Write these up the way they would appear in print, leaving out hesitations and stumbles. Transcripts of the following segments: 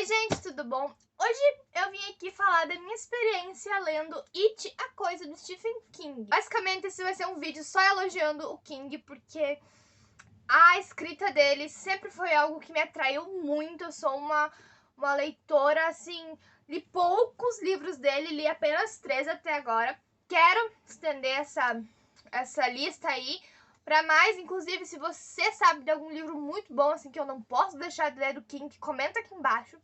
Oi gente, tudo bom? Hoje eu vim aqui falar da minha experiência lendo It, a Coisa, do Stephen King. Basicamente esse vai ser um vídeo só elogiando o King, porque a escrita dele sempre foi algo que me atraiu muito. Eu sou uma leitora, assim, li poucos livros dele, li apenas 3 até agora. Quero estender essa lista aí pra mais. Inclusive, se você sabe de algum livro muito bom, assim, que eu não posso deixar de ler do King, comenta aqui embaixo.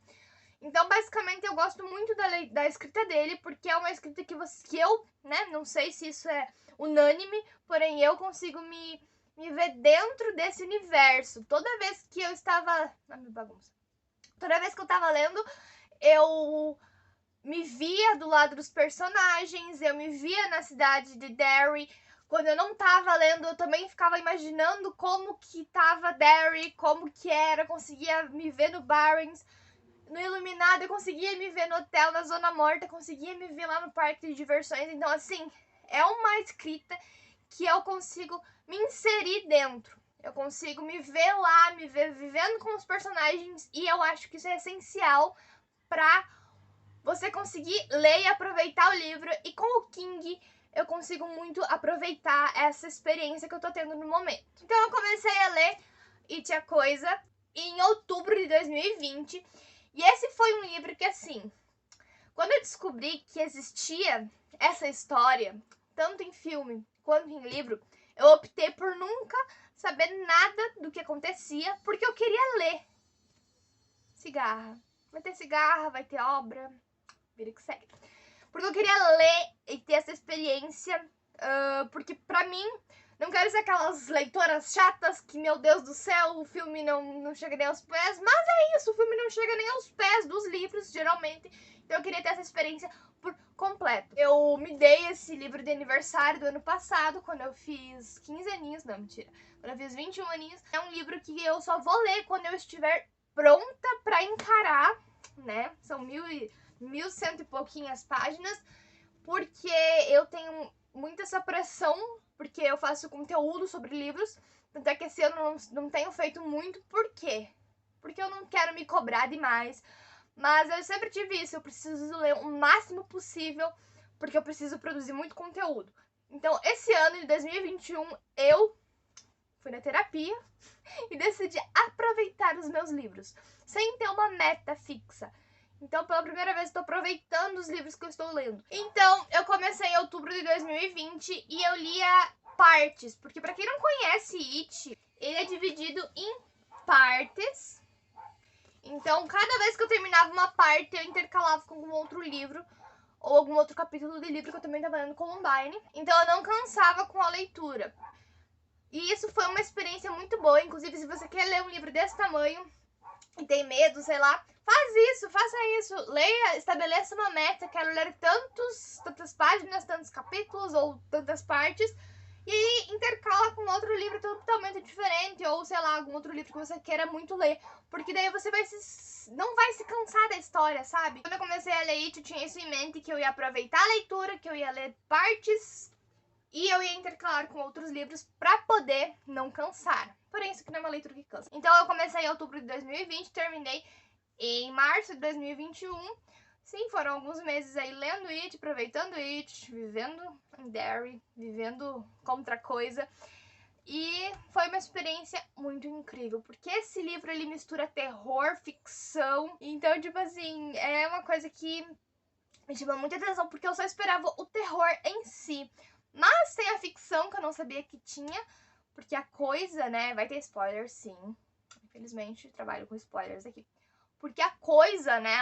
Então, basicamente, eu gosto muito da escrita dele, porque é uma escrita que eu, né, não sei se isso é unânime, porém eu consigo me ver dentro desse universo. Toda vez que eu estava... Ai, minha bagunça. Toda vez que eu tava lendo, eu me via do lado dos personagens, eu me via na cidade de Derry. Quando eu não tava lendo, eu também ficava imaginando como que tava Derry, como que era, eu conseguia me ver no Barrens, no Iluminado, eu conseguia me ver no hotel, na Zona Morta, eu conseguia me ver lá no parque de diversões. Então, assim, é uma escrita que eu consigo me inserir dentro. Eu consigo me ver lá, me ver vivendo com os personagens, e eu acho que isso é essencial pra você conseguir ler e aproveitar o livro. E com o King eu consigo muito aproveitar essa experiência que eu tô tendo no momento. Então eu comecei a ler It, a Coisa em outubro de 2020. E esse foi um livro que, assim, quando eu descobri que existia essa história, tanto em filme quanto em livro, eu optei por nunca saber nada do que acontecia, porque eu queria ler. Cigarra. Vai ter cigarra, vai ter obra, vira que segue. Porque eu queria ler e ter essa experiência, porque pra mim, não quero ser aquelas leitoras chatas que, meu Deus do céu, o filme não chega nem aos pés. Mas é isso, o filme não chega nem aos pés dos livros, geralmente. Então eu queria ter essa experiência por completo. Eu me dei esse livro de aniversário do ano passado, quando eu fiz 15 aninhos. Não, mentira. Quando eu fiz 21 aninhos. É um livro que eu só vou ler quando eu estiver pronta pra encarar, né? São 1.100 e pouquinhas páginas, porque eu tenho muita essa pressão, porque eu faço conteúdo sobre livros, tanto é que esse ano não tenho feito muito. Por quê? Porque eu não quero me cobrar demais, mas eu sempre tive isso, eu preciso ler o máximo possível, porque eu preciso produzir muito conteúdo. Então, esse ano de 2021, eu fui na terapia e decidi aproveitar os meus livros, sem ter uma meta fixa. Então, pela primeira vez, estou aproveitando os livros que eu estou lendo. Então, eu comecei em outubro de 2020 e eu lia partes, porque pra quem não conhece It, ele é dividido em partes. Então, cada vez que eu terminava uma parte, eu intercalava com algum outro livro ou algum outro capítulo de livro que eu também estava lendo, Columbine. Então, eu não cansava com a leitura. E isso foi uma experiência muito boa. Inclusive, se você quer ler um livro desse tamanho e tem medo, sei lá, faça isso, leia, estabeleça uma meta. Quero ler tantas páginas, tantos capítulos ou tantas partes, e intercala com outro livro totalmente diferente, ou sei lá, algum outro livro que você queira muito ler, porque daí você não vai se cansar da história, sabe? Quando eu comecei a ler It, eu tinha isso em mente, que eu ia aproveitar a leitura, que eu ia ler partes e eu ia intercalar com outros livros pra poder não cansar. Porém, isso aqui não é uma leitura que cansa. Então eu comecei em outubro de 2020, terminei em março de 2021. Sim, foram alguns meses aí lendo It, aproveitando It, vivendo em Derry, vivendo com outra coisa. E foi uma experiência muito incrível, porque esse livro ele mistura terror, ficção. Então, tipo assim, é uma coisa que me chama muita atenção, porque eu só esperava o terror em si. Mas tem a ficção que eu não sabia que tinha, porque a coisa, né, vai ter spoilers, sim. Infelizmente, trabalho com spoilers aqui. Porque a coisa, né,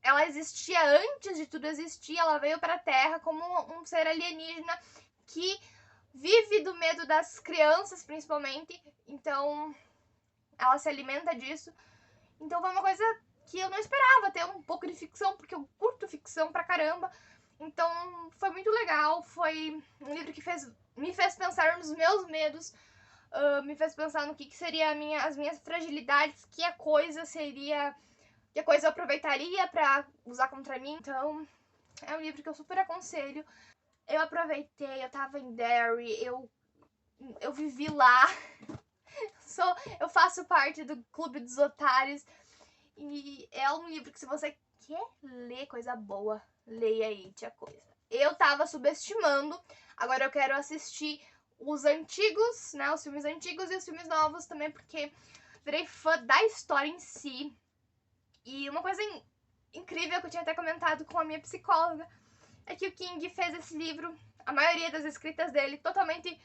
ela existia antes de tudo existir, ela veio pra Terra como um ser alienígena que vive do medo das crianças, principalmente. Então, ela se alimenta disso. Então foi uma coisa que eu não esperava, ter um pouco de ficção, porque eu curto ficção pra caramba. Então foi muito legal, foi um livro que me fez pensar nos meus medos, me fez pensar no que seria as minhas fragilidades, que a coisa eu aproveitaria pra usar contra mim. Então é um livro que eu super aconselho. Eu aproveitei, eu tava em Derry, eu vivi lá, eu faço parte do Clube dos Otários. E é um livro que, se você quer ler coisa boa, leia It, a Coisa. Eu tava subestimando, agora eu quero assistir os antigos, né, os filmes antigos e os filmes novos também, porque virei fã da história em si. E uma coisa incrível que eu tinha até comentado com a minha psicóloga é que o King fez esse livro, a maioria das escritas dele, totalmente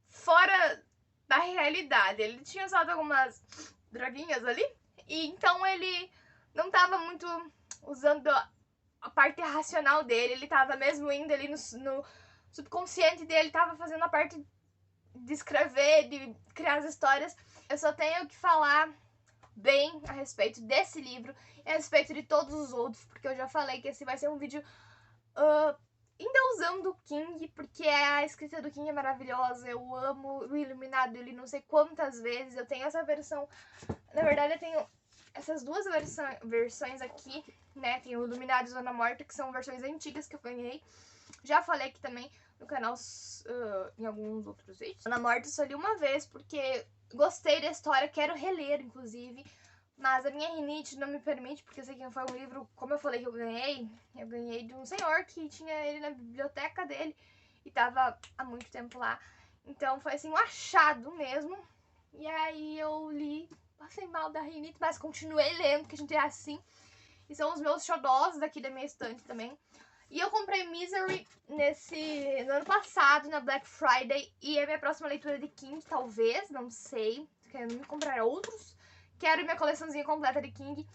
fora da realidade. Ele tinha usado algumas droguinhas ali, e então ele não tava muito usando a parte racional dele, ele tava mesmo indo ali no subconsciente dele, tava fazendo a parte de escrever, de criar as histórias. Eu só tenho que falar bem a respeito desse livro e a respeito de todos os outros, porque eu já falei que esse vai ser um vídeo endeusando o King, porque a escrita do King é maravilhosa. Eu amo o Iluminado, eu li não sei quantas vezes. Eu tenho essa versão, na verdade eu tenho essas duas versões aqui, né? Tem o Iluminado e Zona Morta, que são versões antigas que eu ganhei. Já falei aqui também no canal em alguns outros vídeos. Zona Morta eu só li uma vez, porque gostei da história, quero reler, inclusive. Mas a minha rinite não me permite, porque esse aqui foi um livro, como eu falei que eu ganhei de um senhor que tinha ele na biblioteca dele e tava há muito tempo lá. Então foi assim, um achado mesmo. E aí eu li, passei mal da rinite, mas continuei lendo, porque a gente é assim. E são os meus xodós daqui da minha estante também. E eu comprei Misery no ano passado, na Black Friday. E é a minha próxima leitura de King, talvez, não sei. Quero me comprar outros. Quero minha coleçãozinha completa de King,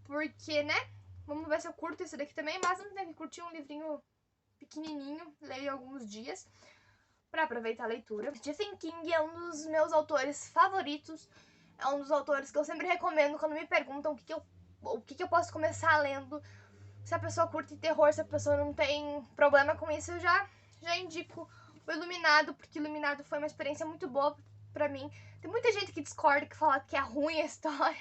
porque, né, vamos ver se eu curto esse daqui também, mas não tem que curtir um livrinho pequenininho, leio em alguns dias, pra aproveitar a leitura. Stephen King é um dos meus autores favoritos, é um dos autores que eu sempre recomendo quando me perguntam o que eu posso começar lendo. Se a pessoa curte terror, se a pessoa não tem problema com isso, eu já indico o Iluminado, porque Iluminado foi uma experiência muito boa pra mim. Tem muita gente que discorda, que fala que é ruim a história.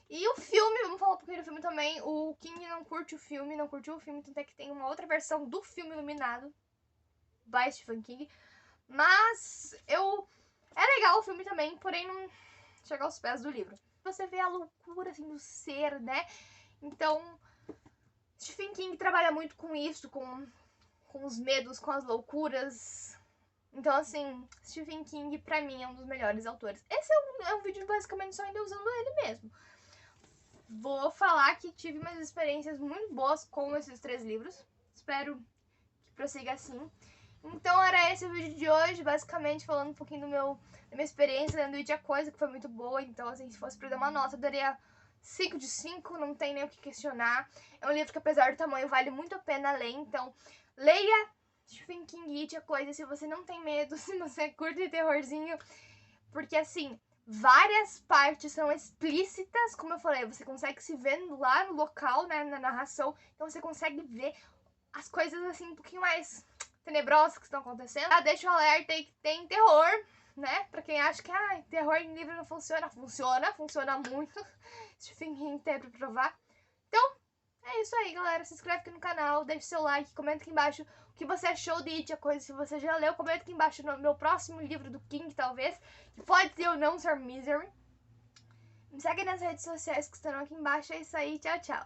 E o filme, vamos falar um pouquinho do filme também. O King não curtiu o filme, tanto é que tem uma outra versão do filme Iluminado by Stephen King. Mas é legal o filme também, porém não chega aos pés do livro. Você vê a loucura assim do ser, né? Então, Stephen King trabalha muito com isso, com os medos, com as loucuras. Então, assim, Stephen King, pra mim, é um dos melhores autores. Esse é um vídeo basicamente só ainda usando ele mesmo. Vou falar que tive umas experiências muito boas com esses 3 livros. Espero que prossiga assim. Então, era esse o vídeo de hoje, basicamente falando um pouquinho da minha experiência lendo It, a Coisa, que foi muito boa. Então, assim, se fosse pra dar uma nota, eu daria 5 de 5, não tem nem o que questionar. É um livro que, apesar do tamanho, vale muito a pena ler. Então, leia Stephen King, It, a Coisa, se você não tem medo, se você curte terrorzinho, porque assim, várias partes são explícitas, como eu falei, você consegue se ver lá no local, né, na narração, então você consegue ver as coisas assim um pouquinho mais tenebrosas que estão acontecendo. Deixa o alerta aí que tem terror, né, pra quem acha que terror em livro não funciona, funciona muito. Stephen King tem pra provar. Então, é isso aí, galera. Se inscreve aqui no canal, deixa seu like, comenta aqui embaixo o que você achou de It, a Coisa, se você já leu. Comenta aqui embaixo no meu próximo livro do King, talvez, que pode ser ou não ser Misery. Me segue nas redes sociais que estão aqui embaixo. É isso aí, tchau, tchau.